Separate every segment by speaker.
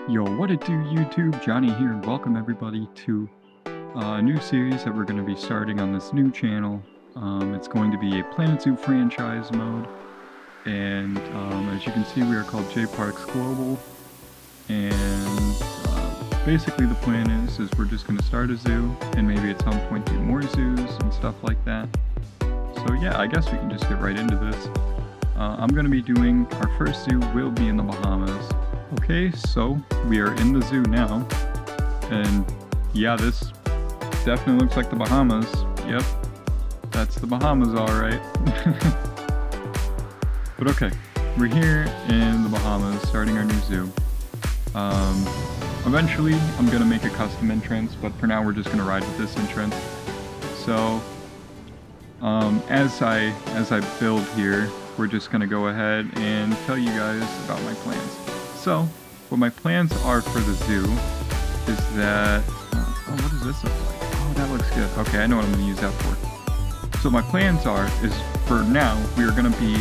Speaker 1: Yo, what it do, YouTube? Johnny here, and welcome everybody to a new series that we're going to be starting on this new channel. It's going to be a Planet Zoo franchise mode, and as you can see, we are called J Parks Global. And basically, the plan is we're just going to start a zoo, and maybe at some point do more zoos and stuff like that. So yeah, I guess we can just get right into this. I'm going to be doing our first zoo will be in the Bahamas. Okay, so we are in the zoo now, and yeah, this definitely looks like the Bahamas. Yep, that's the Bahamas, all right. But okay, we're here in the Bahamas, starting our new zoo. Eventually, I'm gonna make a custom entrance, but for now, we're just gonna ride with this entrance. So, as I build here, we're just gonna go ahead and tell you guys about my plans. So, what my plans are for the zoo is that... oh, what does this look like? Oh, that looks good. Okay, I know what I'm going to use that for. So my plans is, for now, we are going to be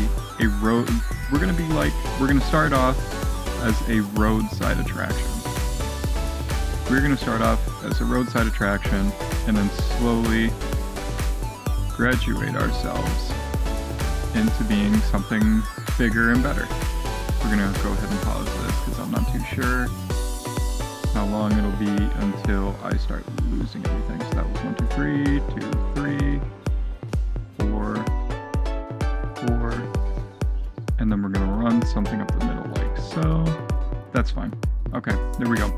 Speaker 1: a road... we're going to start off as a roadside attraction. We're going to start off as a roadside attraction, and then slowly graduate ourselves into being something bigger and better. We're going to go ahead and pause this because I'm not too sure how long it'll be until I start losing everything. So that was 1, 2, 3, 2, 3, 4, 4, and then we're going to run something up the middle like so. That's fine. Okay, there we go.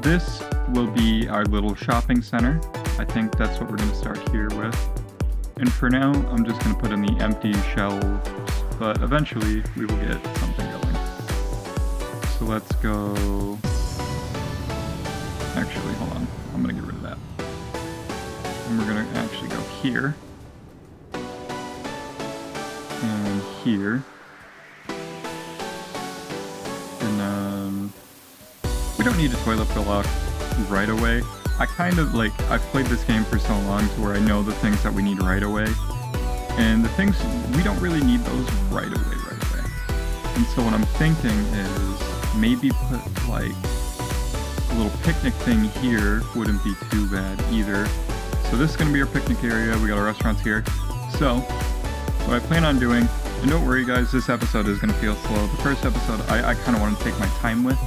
Speaker 1: This will be our little shopping center. I think that's what we're going to start here with. And for now, I'm just going to put in the empty shelves, but eventually we will get something going. So let's go... actually, hold on. I'm going to get rid of that. And we're going to actually go here. And here. And then... we don't need a toilet block right away. I kind of, like, I've played this game for so long to where I know the things that we need right away. And the things, we don't really need those right away. And so what I'm thinking is maybe put, like, a little picnic thing here wouldn't be too bad either. So this is going to be our picnic area. We got our restaurants here. So what I plan on doing, and don't worry guys, this episode is going to feel slow. The first episode I kind of want to take my time with,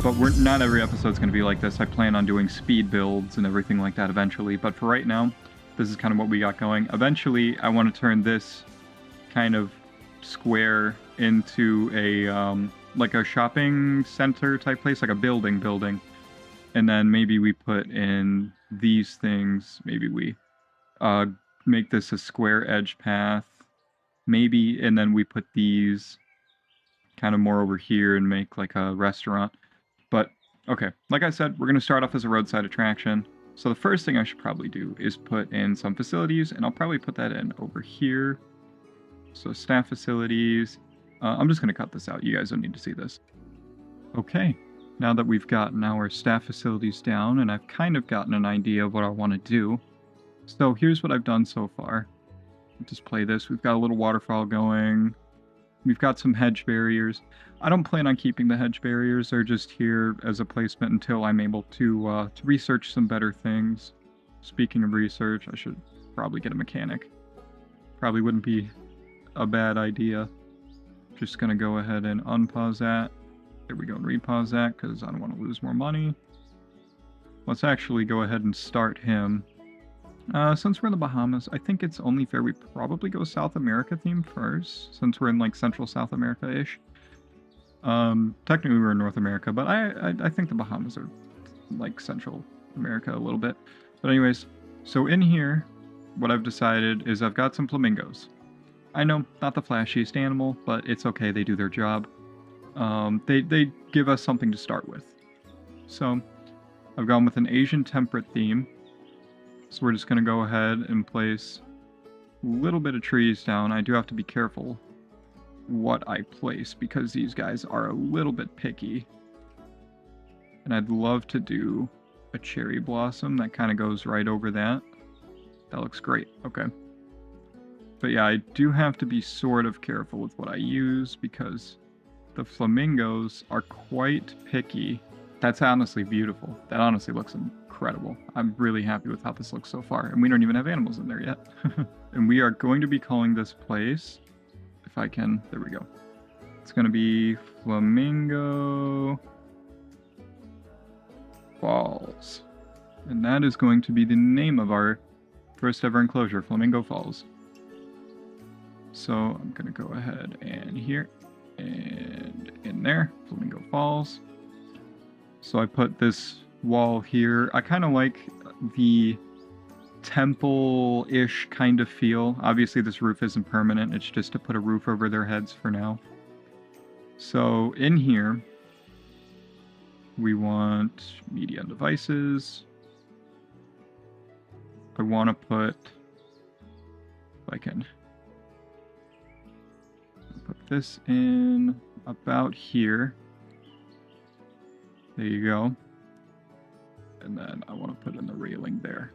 Speaker 1: but not every episode is going to be like this. I plan on doing speed builds and everything like that eventually, but for right now, this is kind of what we got going. Eventually, I want to turn this kind of square into a like a shopping center type place, like a building, and then maybe we put in these things. Maybe we make this a square edge path, maybe, and then we put these kind of more over here and make like a restaurant. But okay, like I said, we're going to start off as a roadside attraction. So the first thing I should probably do is put in some facilities, and I'll probably put that in over here. So staff facilities. I'm just going to cut this out. You guys don't need to see this. Okay, now that we've gotten our staff facilities down, and I've kind of gotten an idea of what I want to do. So here's what I've done so far. Just play this. We've got a little waterfall going. We've got some hedge barriers. I don't plan on keeping the hedge barriers. They're just here as a placement until I'm able to research some better things. Speaking of research, I should probably get a mechanic. Probably wouldn't be a bad idea. Just gonna go ahead and unpause that. There we go, and repause that because I don't want to lose more money. Let's actually go ahead and start him. Since we're in the Bahamas, I think it's only fair we probably go South America theme first, since we're in like Central South America-ish. Technically we're in North America, but I think the Bahamas are like Central America a little bit. But anyways, so in here, what I've decided is I've got some flamingos. I know, not the flashiest animal, but it's okay, they do their job. They give us something to start with. So, I've gone with an Asian temperate theme. So we're just going to go ahead and place a little bit of trees down. I do have to be careful what I place, because these guys are a little bit picky. And I'd love to do a cherry blossom that kind of goes right over that. That looks great, okay. But yeah, I do have to be sort of careful with what I use because the flamingos are quite picky That's honestly beautiful. That honestly looks incredible. I'm really happy with how this looks so far. And we don't even have animals in there yet. And we are going to be calling this place, if I can, there we go. It's going to be Flamingo Falls. And that is going to be the name of our first ever enclosure, Flamingo Falls. So I'm going to go ahead and here and in there, Flamingo Falls. So I put this wall here. I kind of like the temple-ish kind of feel. Obviously this roof isn't permanent. It's just to put a roof over their heads for now. So in here, we want media and devices. I want to put, if I can, put this in about here. There you go. And then I want to put in the railing there.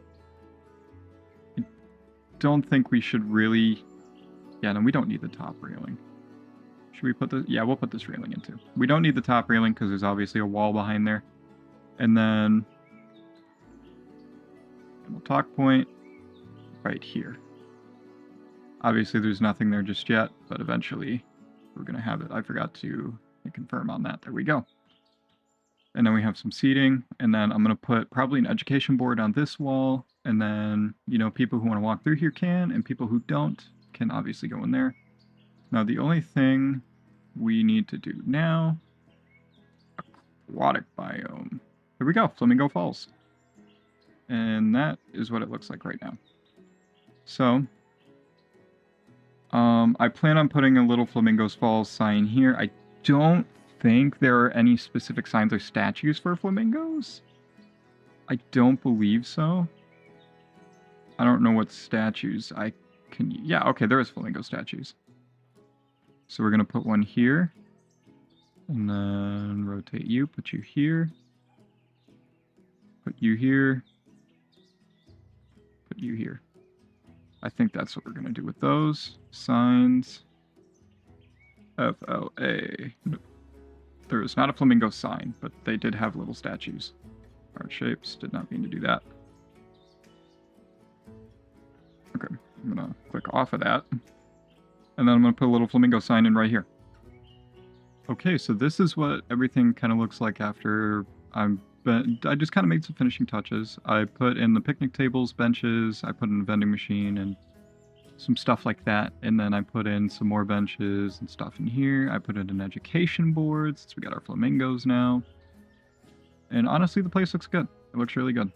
Speaker 1: I don't think we should really... Yeah, no, we don't need the top railing. Should we put the... Yeah, we'll put this railing in too. We don't need the top railing because there's obviously a wall behind there. And then... we'll talk point right here. Obviously there's nothing there just yet, but eventually we're going to have it. I forgot to confirm on that. There we go. And then we have some seating, and then I'm going to put probably an education board on this wall, and then, you know, people who want to walk through here can, and people who don't can obviously go in there. Now the only thing we need to do now, aquatic biome. Here we go, Flamingo Falls. And that is what it looks like right now. So, I plan on putting a little Flamingos Falls sign here. I don't think there are any specific signs or statues for flamingos. I don't believe so. I don't know what statues I can... Yeah, okay, there is flamingo statues. So we're going to put one here. And then rotate you, put you here. Put you here. Put you here. I think that's what we're going to do with those. Signs. FLA. Nope. There is not a flamingo sign, but they did have little statues. Heart shapes. Did not mean to do that. Okay. I'm going to click off of that. And then I'm going to put a little flamingo sign in right here. Okay, so this is what everything kind of looks like after I just kind of made some finishing touches. I put in the picnic tables, benches, I put in a vending machine and some stuff like that. And then I put in some more benches and stuff in here. I put in an education board since we got our flamingos now. And honestly, the place looks good. It looks really good.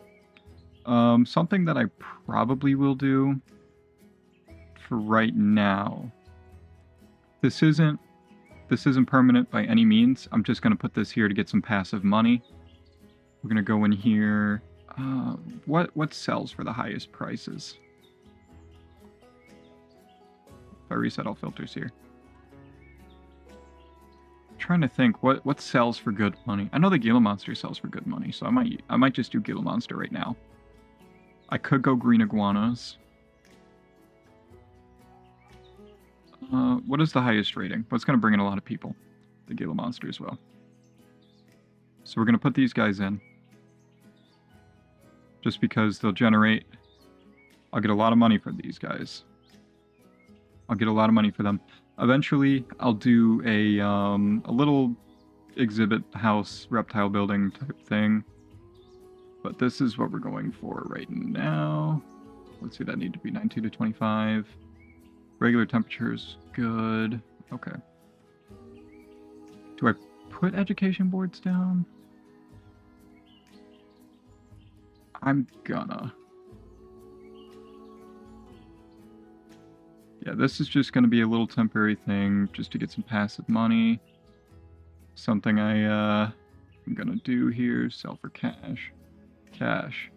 Speaker 1: Something that I probably will do for right now. This isn't permanent by any means. I'm just going to put this here to get some passive money. We're going to go in here. What sells for the highest prices? If I reset all filters here. I'm trying to think what sells for good money. I know the Gila Monster sells for good money, so I might just do Gila Monster right now. I could go green iguanas. What is the highest rating? What's going to bring in a lot of people? The Gila Monster as well. So we're going to put these guys in. Just because they'll generate... I'll get a lot of money for these guys. I'll get a lot of money for them. Eventually, I'll do a little exhibit house, reptile building type thing. But this is what we're going for right now. Let's see, that need to be 19 to 25. Regular temperatures, good. Okay. Do I put education boards down? I'm gonna. Yeah, this is just gonna be a little temporary thing just to get some passive money. Something I'm gonna do here, sell for cash. Cash.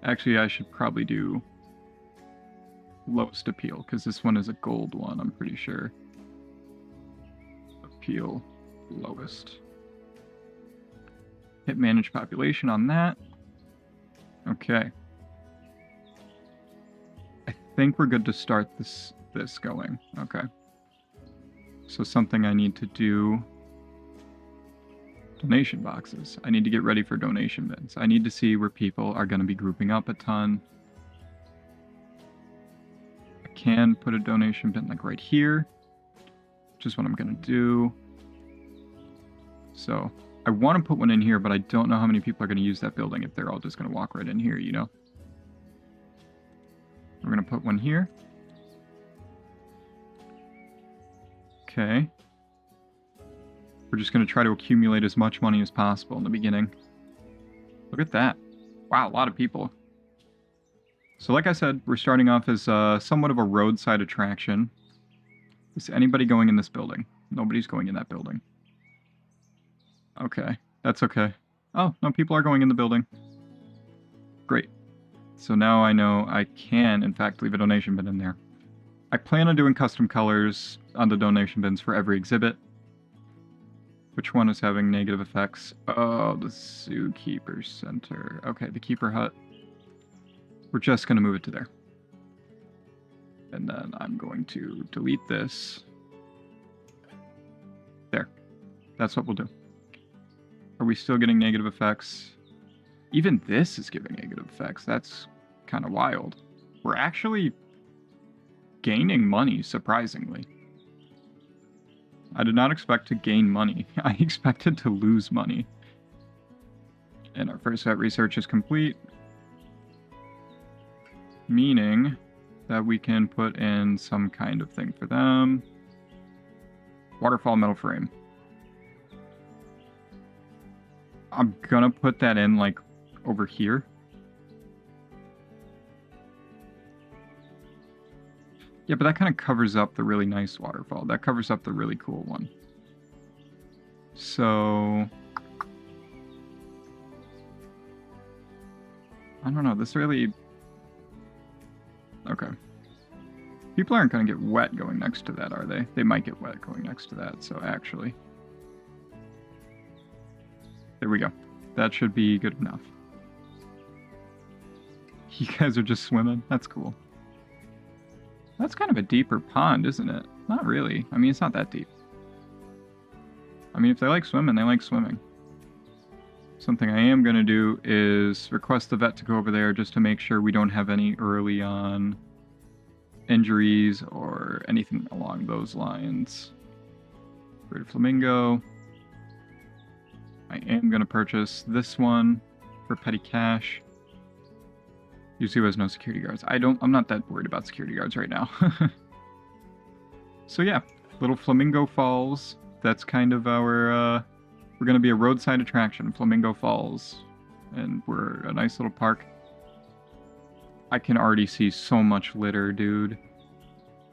Speaker 1: Actually, I should probably do lowest appeal, because this one is a gold one, I'm pretty sure. Appeal, lowest. Hit manage population on that. Okay. I think we're good to start this going. Okay. So something I need to do donation boxes. I need to get ready for donation bins. I need to see where people are going to be grouping up a ton. I can put a donation bin like right here, which is what I'm going to do. So I want to put one in here, but I don't know how many people are going to use that building if they're all just going to walk right in here, you know? We're going to put one here. Okay. We're just going to try to accumulate as much money as possible in the beginning. Look at that. Wow, a lot of people. So like I said, we're starting off as somewhat of a roadside attraction. Is anybody going in this building? Nobody's going in that building. Okay, that's okay. Oh, no, people are going in the building. Great. So now I know I can, in fact, leave a donation bin in there. I plan on doing custom colors on the donation bins for every exhibit. Which one is having negative effects? Oh, the Zookeeper Center. Okay, the Keeper Hut. We're just going to move it to there. And then I'm going to delete this. There. That's what we'll do. Are we still getting negative effects? Even this is giving negative effects. That's kind of wild. We're actually gaining money, surprisingly. I did not expect to gain money. I expected to lose money. And our first vet research is complete. Meaning that we can put in some kind of thing for them. Waterfall metal frame. I'm gonna put that in, like, over here. Yeah, but that kind of covers up the really nice waterfall. That covers up the really cool one. So... I don't know, this really... Okay. People aren't going to get wet going next to that, are they? They might get wet going next to that, so actually... There we go. That should be good enough. You guys are just swimming? That's cool. That's kind of a deeper pond, isn't it? Not really. I mean, it's not that deep. I mean, if they like swimming, they like swimming. Something I am going to do is request the vet to go over there just to make sure we don't have any early on injuries or anything along those lines. Greater Flamingo. I am going to purchase this one for petty cash. You see who has no security guards. I'm not that worried about security guards right now. So yeah, little Flamingo Falls. That's kind of our, we're going to be a roadside attraction, Flamingo Falls. And we're a nice little park. I can already see so much litter, dude.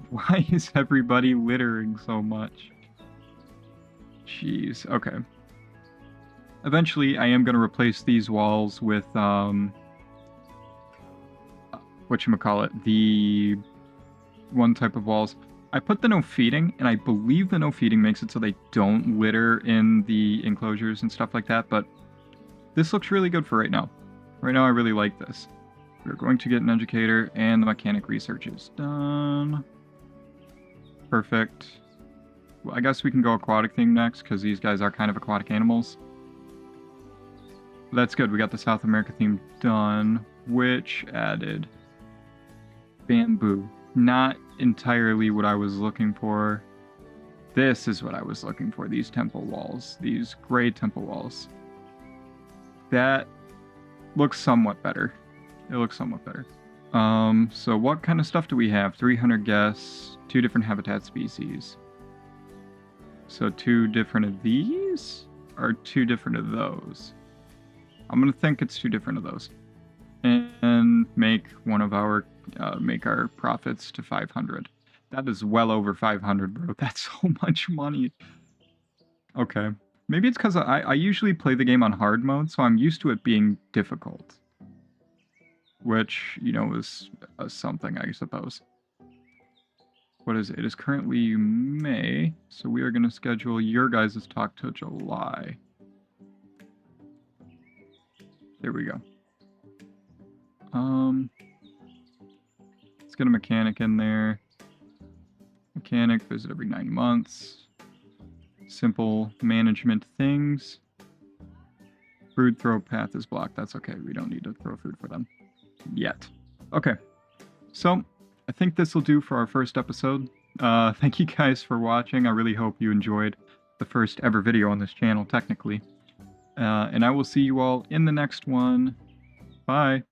Speaker 1: Why is everybody littering so much? Jeez, okay. Eventually, I am going to replace these walls with, whatchamacallit, the one type of walls. I put the no feeding, and I believe the no feeding makes it so they don't litter in the enclosures and stuff like that, but this looks really good for right now. Right now, I really like this. We're going to get an educator, and the mechanic research is done. Perfect. Well, I guess we can go aquatic theme next, because these guys are kind of aquatic animals. That's good. We got the South America theme done, which added bamboo. Not entirely what I was looking for. This is what I was looking for. These temple walls. These gray temple walls. That looks somewhat better. It looks somewhat better. So what kind of stuff do we have? 300 guests. 2 different habitat species. So 2 different of these? Or 2 different of those? I'm gonna think it's 2 different of those. And make one of our, make our profits to 500. That is well over 500, bro. That's so much money. Okay. Maybe it's because I usually play the game on hard mode, so I'm used to it being difficult. Which, you know, is something, I suppose. What is it? It is currently May, so we are going to schedule your guys' talk to July. There we go. Let's get a mechanic in there. Mechanic, visit every 9 months. Simple management things. Food throw path is blocked. That's okay. We don't need to throw food for them yet. Okay. So I think this will do for our first episode. Thank you guys for watching. I really hope you enjoyed the first ever video on this channel, technically. And I will see you all in the next one. Bye.